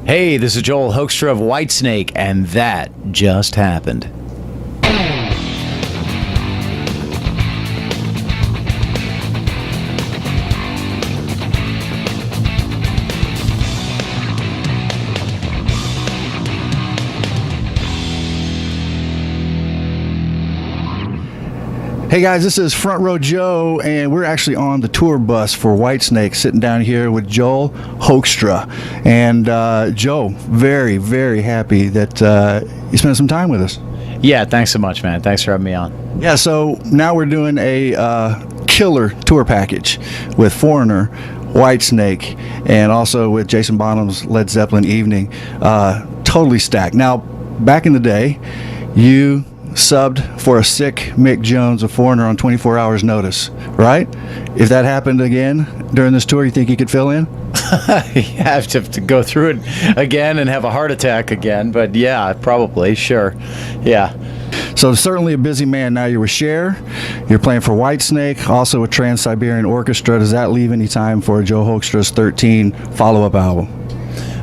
Hey, this is Joel Hoekstra of Whitesnake, and that just happened. Hey guys, this is Front Row Joe, and we're actually on the tour bus for Whitesnake, sitting down here with Joel Hoekstra. And Joe, very, very happy that you spent some time with us. Yeah, thanks so much, man. Thanks for having me on. Yeah, so now we're doing a killer tour package with Foreigner, Whitesnake, and also with Jason Bonham's Led Zeppelin Evening. Totally stacked. Now, back in the day, you subbed for a sick Mick Jones of Foreigner on 24 hours notice, right? If that happened again during this tour, you think you could fill in? You have to go through it again and have a heart attack again, but yeah, probably, sure. Yeah. So certainly a busy man. Now you're with Cher, you're playing for Whitesnake, also with Trans-Siberian Orchestra. Does that leave any time for Joe Hoekstra's 13 follow-up album?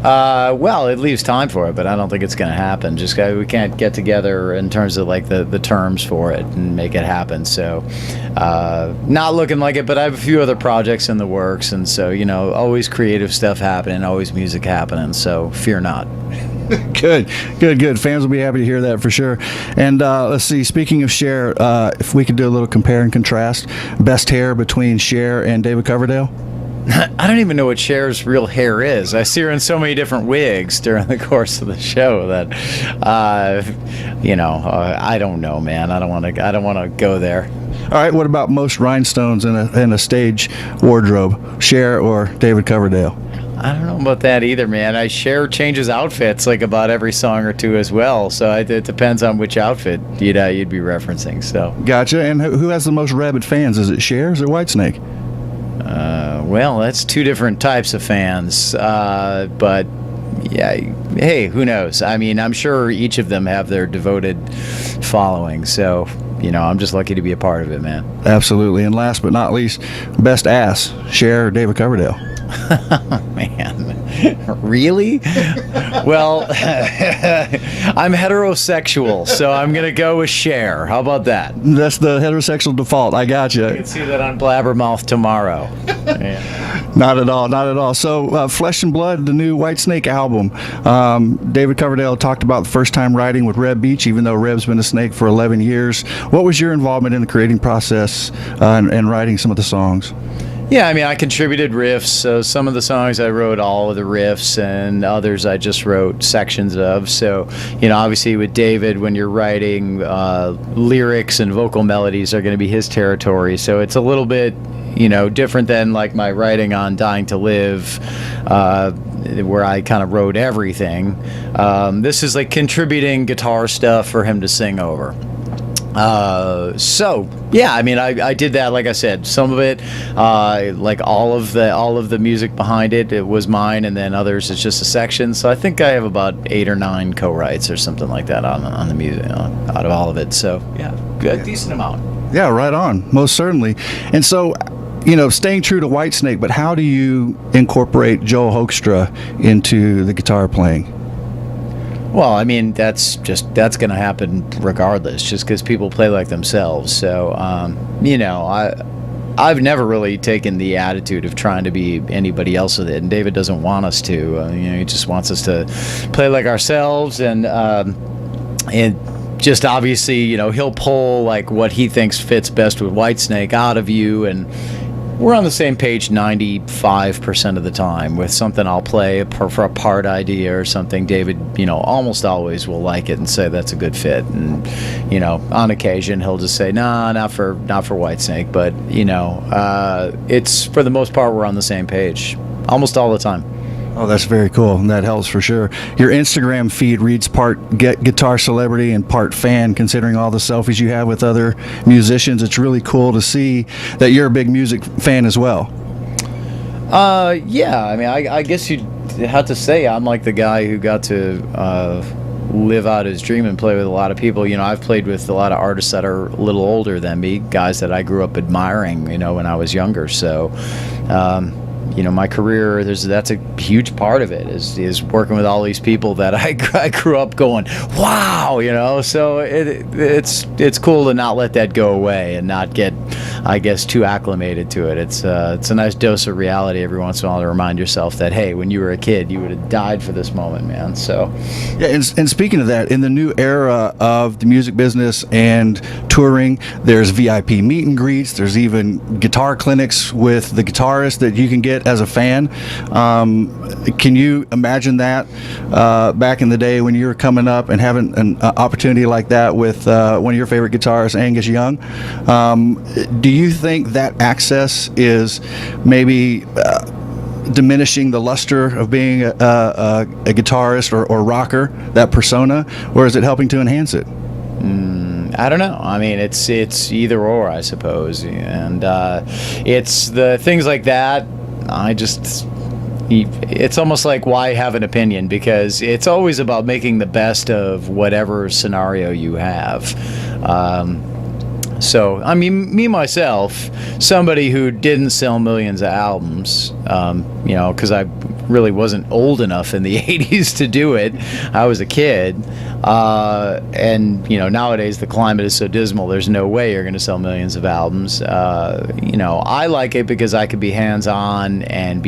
Well, it leaves time for it, but I don't think it's going to happen. Just we can't get together in terms of like the terms for it and make it happen. So, not looking like it, but I have a few other projects in the works, and so always creative stuff happening, always music happening. So fear not. Good. Fans will be happy to hear that for sure. And let's see, speaking of Cher, if we could do a little compare and contrast, best hair between Cher and David Coverdale? I don't even know what Cher's real hair is. I see her in so many different wigs during the course of the show that, I don't know, man. I don't want to go there. All right. What about most rhinestones in a stage wardrobe, Cher or David Coverdale? I don't know about that either, man. Cher changes outfits like about every song or two as well. So it depends on which outfit you'd be referencing. So gotcha. And who has the most rabid fans? Is it Cher or Whitesnake? Well, that's two different types of fans, but yeah, hey, who knows? I mean, I'm sure each of them have their devoted following, so, I'm just lucky to be a part of it, man. Absolutely. And last but not least, best ass, Cher or David Coverdale? Man, really? Well, I'm heterosexual, so I'm going to go with Cher. How about that? That's the heterosexual default. I got you. You can see that on Blabbermouth tomorrow. Yeah. Not at all. So, Flesh and Blood, the new Whitesnake album. David Coverdale talked about the first time writing with Reb Beach, even though Reb's been a snake for 11 years. What was your involvement in the creating process and writing some of the songs? Yeah, I mean, I contributed riffs, so some of the songs I wrote all of the riffs, and others I just wrote sections of. So, obviously with David, when you're writing lyrics and vocal melodies are going to be his territory, so it's a little bit, different than like my writing on Dying to Live, where I kind of wrote everything. This is like contributing guitar stuff for him to sing over. So yeah, I mean, I did that. Like I said, some of it, like all of the music behind it, it was mine, and then others it's just a section. So I think I have about 8 or 9 co-writes or something like that on the music out of all of it. So yeah, good, decent amount. Yeah, right on, most certainly. And so, staying true to Whitesnake, but how do you incorporate Joel Hoekstra into the guitar playing? Well, I mean, that's going to happen regardless, just because people play like themselves. So, I've never really taken the attitude of trying to be anybody else with it, and David doesn't want us to. He just wants us to play like ourselves, and just obviously, he'll pull like what he thinks fits best with Whitesnake out of you, and we're on the same page 95% of the time. With something I'll play for a part idea or something, David, almost always will like it and say that's a good fit. And, on occasion he'll just say, nah, not for Whitesnake. But, it's for the most part we're on the same page almost all the time. Oh, that's very cool. That helps for sure. Your Instagram feed reads part guitar celebrity and part fan, considering all the selfies you have with other musicians. It's really cool to see that you're a big music fan as well. Yeah, I mean, I guess you'd have to say I'm like the guy who got to live out his dream and play with a lot of people. I've played with a lot of artists that are a little older than me, guys that I grew up admiring, when I was younger. So, my career, that's a huge part of it is working with all these people that I grew up going, wow, so it's cool to not let that go away and not get, I guess, too acclimated to it. It's a nice dose of reality every once in a while to remind yourself that, hey, when you were a kid, you would have died for this moment, man. So yeah, and speaking of that, in the new era of the music business and touring, there's VIP meet and greets, there's even guitar clinics with the guitarist that you can get as a fan. Can you imagine that back in the day when you were coming up and having an opportunity like that with one of your favorite guitarists, Angus Young? Do you think that access is maybe diminishing the luster of being a guitarist or rocker, that persona, or is it helping to enhance it? I don't know. I mean, it's either or, I suppose, and it's the things like that. It's almost like, why have an opinion? Because it's always about making the best of whatever scenario you have. So, I mean, me, myself, somebody who didn't sell millions of albums, because I really wasn't old enough in the 80s to do it. I was a kid. And, nowadays the climate is so dismal, there's no way you're going to sell millions of albums. I like it because I could be hands-on and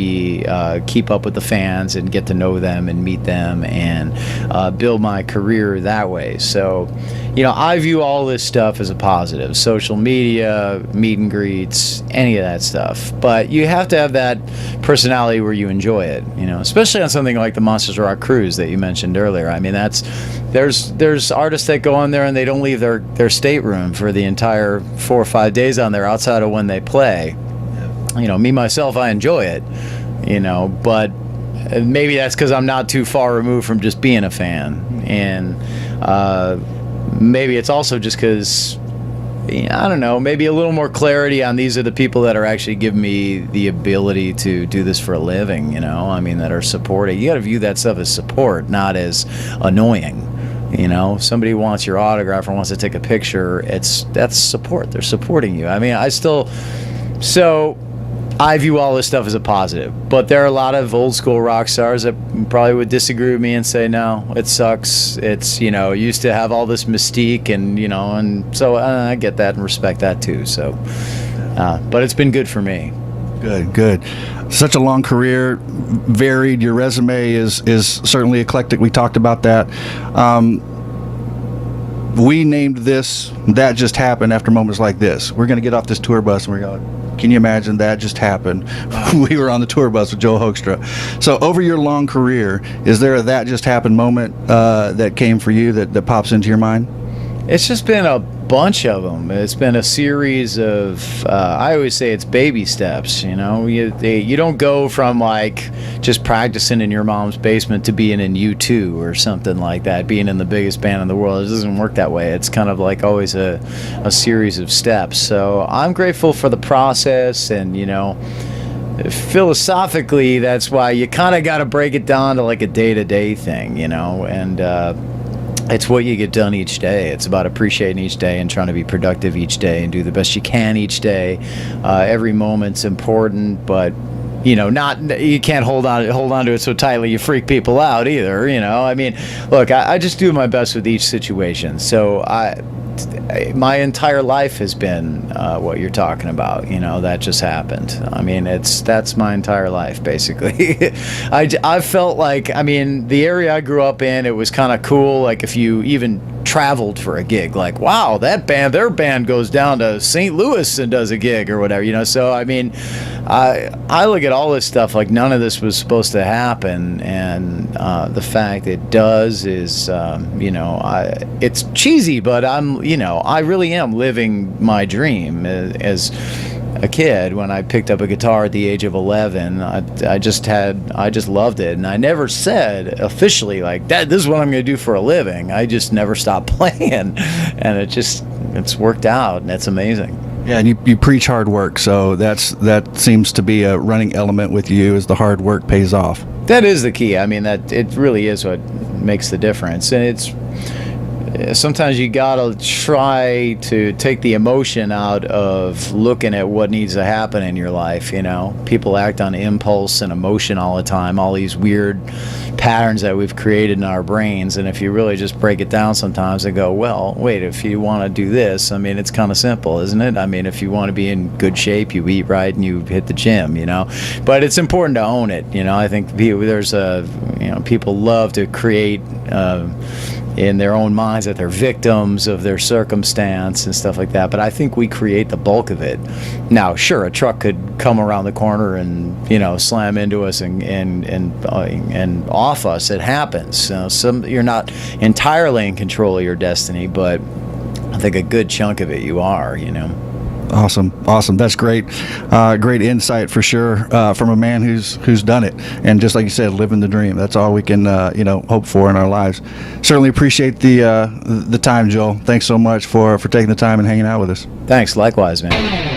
keep up with the fans and get to know them and meet them and build my career that way. So, I view all this stuff as a positive. Social media, meet and greets, any of that stuff. But you have to have that personality where you enjoy it, especially on something like the Monsters Rock Cruise that you mentioned earlier. I mean, there's artists that go on there and they don't leave their stateroom for the entire 4 or 5 days on there outside of when they play. Me, myself, I enjoy it, but maybe that's because I'm not too far removed from just being a fan. And maybe it's also just because, I don't know, maybe a little more clarity on these are the people that are actually giving me the ability to do this for a living, I mean, that are supporting. You got to view that stuff as support, not as annoying. Somebody wants your autograph or wants to take a picture, that's support. They're supporting you. I mean, so I view all this stuff as a positive, but there are a lot of old school rock stars that probably would disagree with me and say, no, it sucks. It's, used to have all this mystique and so I get that and respect that too. So, but it's been good for me. Good. Such a long career, varied. Your resume is certainly eclectic. We talked about that. We named this That Just Happened after moments like this. We're going to get off this tour bus and we're going, can you imagine that just happened? We were on the tour bus with Joe Hoekstra. So over your long career, is there a That Just Happened moment that came for you that pops into your mind? It's just been a bunch of them. It's been a series of, I always say it's baby steps, you don't go from like just practicing in your mom's basement to being in U2 or something like that, being in the biggest band in the world. It doesn't work that way. It's kind of like always a series of steps. So I'm grateful for the process, and philosophically, that's why you kind of got to break it down to like a day-to-day thing, and it's what you get done each day. It's about appreciating each day and trying to be productive each day and do the best you can each day. Every moment's important, but you can't hold on to it so tightly you freak people out either. I mean, look, I just do my best with each situation. So my entire life has been what you're talking about. That just happened. I mean, that's my entire life basically. I felt like, I mean, the area I grew up in, it was kind of cool. Like if you even traveled for a gig, like, wow, their band goes down to St. Louis and does a gig or whatever. So I mean, I look at all this stuff like none of this was supposed to happen, and the fact it does is, it's cheesy, but I really am living my dream. As a kid, when I picked up a guitar at the age of 11, I just loved it, and I never said officially like that, this is what I'm going to do for a living. I just never stopped playing, and it's worked out, and it's amazing. Yeah, and you preach hard work, so that seems to be a running element with you, is the hard work pays off. That is the key. I mean, that it really is what makes the difference, and it's sometimes you gotta try to take the emotion out of looking at what needs to happen in your life. People act on impulse and emotion all the time, all these weird patterns that we've created in our brains. And if you really just break it down sometimes and go, well, wait, if you want to do this, it's kind of simple, isn't it? If you want to be in good shape, you eat right and you hit the gym. But it's important to own it. I think people love to create in their own minds that they're victims of their circumstance and stuff like that. But I think we create the bulk of it. Now, sure, a truck could come around the corner and slam into us and off us. It happens. You're not entirely in control of your destiny, but I think a good chunk of it you are. Awesome. That's great. Great insight for sure from a man who's done it, and just like you said, living the dream. That's all we can hope for in our lives. Certainly appreciate the time, Joel. Thanks so much for taking the time and hanging out with us. Thanks. Likewise, man.